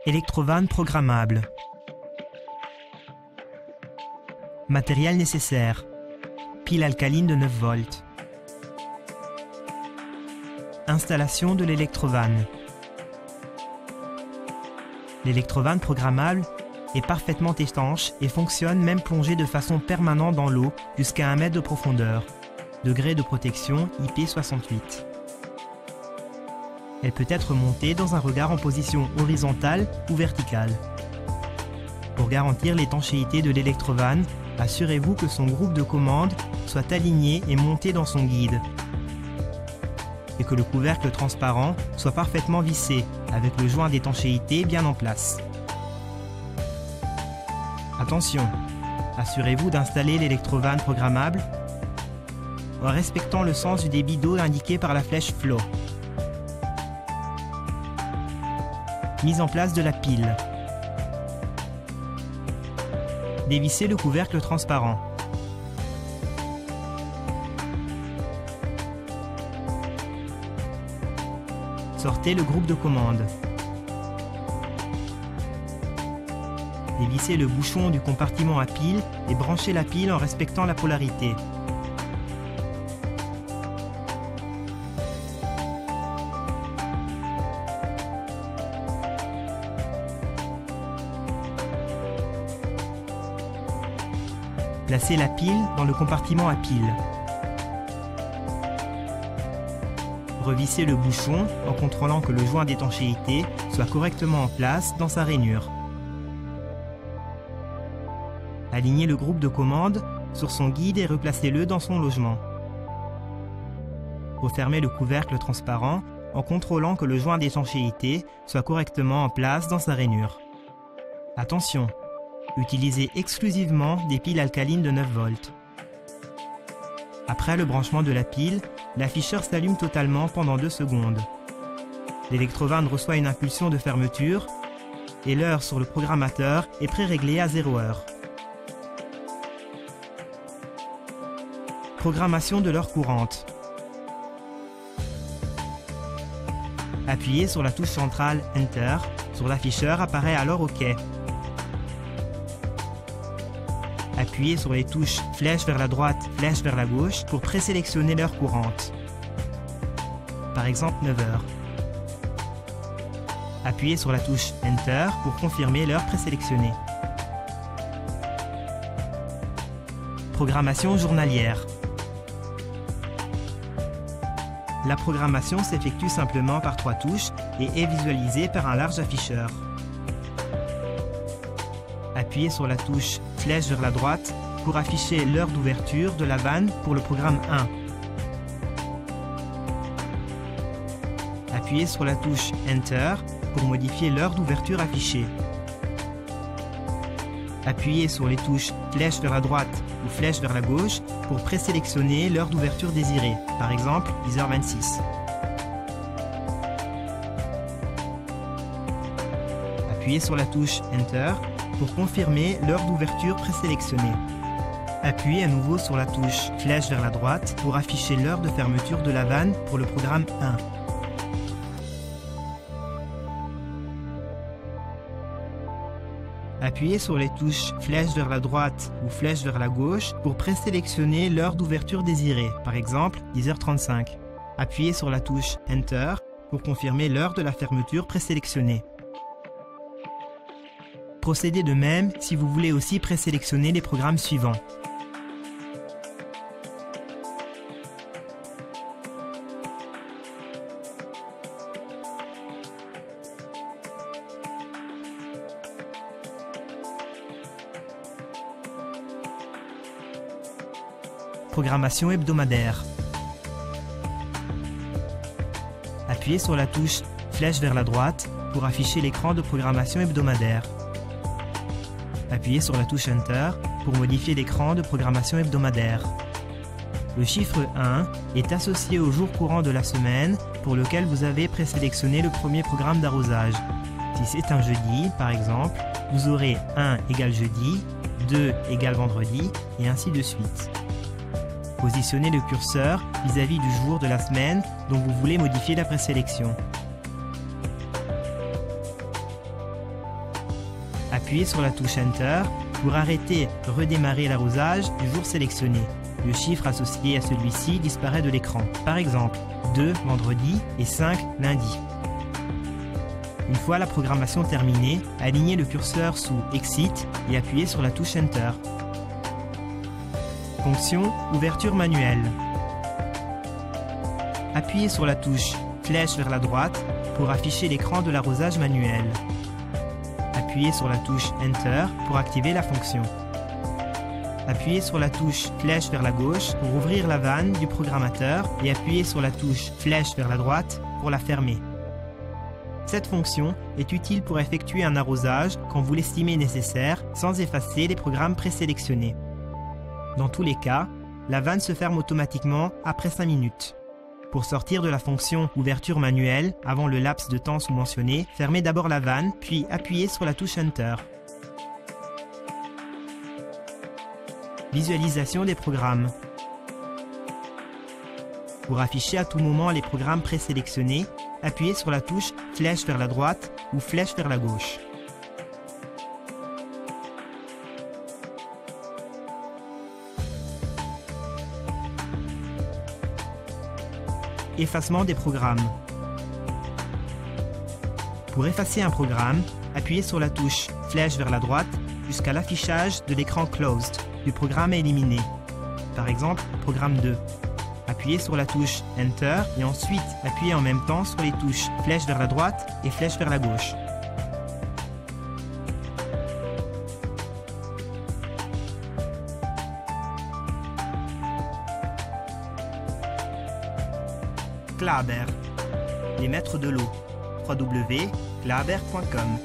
Électrovanne programmable. Matériel nécessaire. Pile alcaline de 9 volts. Installation de l'électrovanne. L'électrovanne programmable est parfaitement étanche et fonctionne même plongée de façon permanente dans l'eau jusqu'à 1 mètre de profondeur. Degré de protection IP68. Elle peut être montée dans un regard en position horizontale ou verticale. Pour garantir l'étanchéité de l'électrovanne, assurez-vous que son groupe de commande soit aligné et monté dans son guide et que le couvercle transparent soit parfaitement vissé avec le joint d'étanchéité bien en place. Attention, assurez-vous d'installer l'électrovanne programmable en respectant le sens du débit d'eau indiqué par la flèche Flow. Mise en place de la pile. Dévissez le couvercle transparent. Sortez le groupe de commande. Dévissez le bouchon du compartiment à pile et branchez la pile en respectant la polarité. Placez la pile dans le compartiment à pile. Revissez le bouchon en contrôlant que le joint d'étanchéité soit correctement en place dans sa rainure. Alignez le groupe de commande sur son guide et replacez-le dans son logement. Refermez le couvercle transparent en contrôlant que le joint d'étanchéité soit correctement en place dans sa rainure. Attention! Utilisez exclusivement des piles alcalines de 9 volts. Après le branchement de la pile, l'afficheur s'allume totalement pendant 2 secondes. L'électrovanne reçoit une impulsion de fermeture et l'heure sur le programmateur est pré-réglée à 0 heure. Programmation de l'heure courante. Appuyez sur la touche centrale Enter, sur l'afficheur apparaît alors OK. Appuyez sur les touches flèche vers la droite, flèche vers la gauche pour présélectionner l'heure courante. Par exemple 9 heures. Appuyez sur la touche Enter pour confirmer l'heure présélectionnée. Programmation journalière. La programmation s'effectue simplement par 3 touches et est visualisée par un large afficheur. Appuyez sur la touche flèche vers la droite pour afficher l'heure d'ouverture de la vanne pour le programme 1. Appuyez sur la touche Enter pour modifier l'heure d'ouverture affichée. Appuyez sur les touches flèche vers la droite ou flèche vers la gauche pour présélectionner l'heure d'ouverture désirée, par exemple 10h26. Appuyez sur la touche Enter pour confirmer l'heure d'ouverture présélectionnée. Appuyez à nouveau sur la touche flèche vers la droite pour afficher l'heure de fermeture de la vanne pour le programme 1. Appuyez sur les touches flèche vers la droite ou flèche vers la gauche pour présélectionner l'heure d'ouverture désirée, par exemple 10h35. Appuyez sur la touche Enter pour confirmer l'heure de la fermeture présélectionnée. Procédez de même si vous voulez aussi présélectionner les programmes suivants. Programmation hebdomadaire. Appuyez sur la touche flèche vers la droite pour afficher l'écran de programmation hebdomadaire. Appuyez sur la touche Enter pour modifier l'écran de programmation hebdomadaire. Le chiffre 1 est associé au jour courant de la semaine pour lequel vous avez présélectionné le premier programme d'arrosage. Si c'est un jeudi, par exemple, vous aurez 1 égale jeudi, 2 égale vendredi, et ainsi de suite. Positionnez le curseur vis-à-vis du jour de la semaine dont vous voulez modifier la présélection. Appuyez sur la touche Enter pour arrêter redémarrer l'arrosage du jour sélectionné. Le chiffre associé à celui-ci disparaît de l'écran. Par exemple, 2 vendredi et 5 lundi. Une fois la programmation terminée, alignez le curseur sous Exit et appuyez sur la touche Enter. Fonction ouverture manuelle. Appuyez sur la touche flèche vers la droite pour afficher l'écran de l'arrosage manuel. Appuyez sur la touche Enter pour activer la fonction. Appuyez sur la touche flèche vers la gauche pour ouvrir la vanne du programmateur et appuyez sur la touche flèche vers la droite pour la fermer. Cette fonction est utile pour effectuer un arrosage quand vous l'estimez nécessaire sans effacer les programmes présélectionnés. Dans tous les cas, la vanne se ferme automatiquement après 5 minutes. Pour sortir de la fonction ouverture manuelle avant le laps de temps sous-mentionné, fermez d'abord la vanne puis appuyez sur la touche Enter. Visualisation des programmes. Pour afficher à tout moment les programmes présélectionnés, appuyez sur la touche flèche vers la droite ou flèche vers la gauche. Effacement des programmes. Pour effacer un programme, appuyez sur la touche flèche vers la droite jusqu'à l'affichage de l'écran Closed du programme à éliminer. Par exemple, programme 2. Appuyez sur la touche Enter et ensuite appuyez en même temps sur les touches flèche vers la droite et flèche vers la gauche. Klaber, les maîtres de l'eau. www.klaber.com